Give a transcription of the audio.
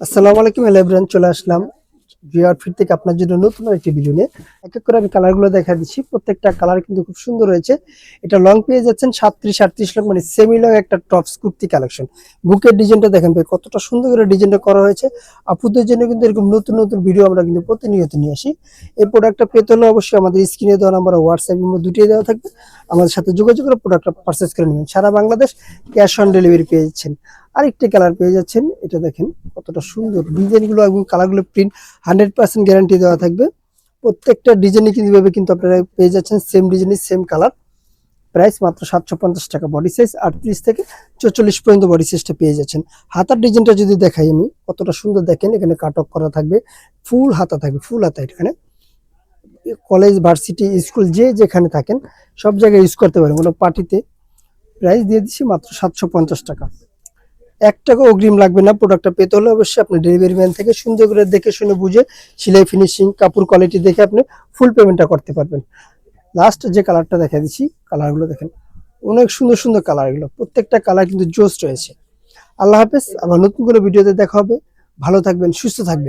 আসসালামু আলাইকুম এলেব্রান চলে আসলাম ভিআর ফিট থেকে আপনার জন্য নতুন একটি ভিডিও নিয়ে এক এক করে আমি কালারগুলো দেখা দিচ্ছি। প্রত্যেকটা কালার কিন্তু খুব সুন্দর হয়েছে। এটা লং পেয়ে যাচ্ছেন 37-38 লং, মানে সেমি লং একটা টপস কুর্তি কালেকশন। বুকের ডিজাইনটা দেখেন ভাই কতটা সুন্দর করে ডিজাইনটা করা হয়েছে। আপুদের জন্য কিন্তু এরকম নতুন নতুন ভিডিও আমরা কিন্তু প্রতিনিয়ত নিয়ে আসি। এই প্রোডাক্টটা পেতে হলে অবশ্যই আমাদের স্ক্রিনে দেওয়া নাম্বার হোয়াটসঅ্যাপ এবং দুটোই দেওয়া থাকবে, আমাদের সাথে যোগাযোগ করে প্রোডাক্টটা পারচেস করে নেবেন। সারা বাংলাদেশ ক্যাশ অন ডেলিভারি পেয়ে যাচ্ছেন। আরেকটি কালার পেয়ে যাচ্ছেন, এটা দেখেন কতটা সুন্দর ডিজাইনগুলো এবং কালারগুলো প্রিন্ট 100% গ্যারান্টি দেওয়া থাকবে। প্রত্যেকটা ডিজাইনে কিন্তু আপনারা পেয়ে যাচ্ছেন সেম ডিজাইনের সেম কালার। প্রাইস মাত্র 750 টাকা। বডি সাইজ 38 থেকে 44 পর্যন্ত বডি সাইজটা পেয়ে যাচ্ছেন। হাতার ডিজাইনটা যদি দেখাই আমি, কতটা সুন্দর দেখেন, এখানে কাট অফ করা থাকবে, ফুল হাতা থাকবে, ফুল হাতা। এখানে কলেজ ভার্সিটি স্কুল যেখানে থাকেন সব জায়গায় ইউজ করতে পারেন কোনো পার্টিতে। প্রাইস দিয়ে দিচ্ছি মাত্র 750 টাকা। 1 টাকা অগ্রিম লাগবে না। প্রোডাক্টটা পেতে হলে অবশ্যই আপনি ডেলিভারি ম্যান থেকে সুন্দর করে দেখে শুনে বুঝে সেলাই ফিনিশিং কাপড় কোয়ালিটি দেখে আপনি ফুল পেমেন্টটা করতে পারবেন। লাস্ট যে কালারটা দেখা দিচ্ছি, কালারগুলো দেখেন অনেক সুন্দর সুন্দর কালার, এগুলো প্রত্যেকটা কালার কিন্তু জোস রয়েছে। আল্লাহ হাফেজ, আবার নতুন করে ভিডিওতে দেখা হবে। ভালো থাকবেন, সুস্থ থাকবেন।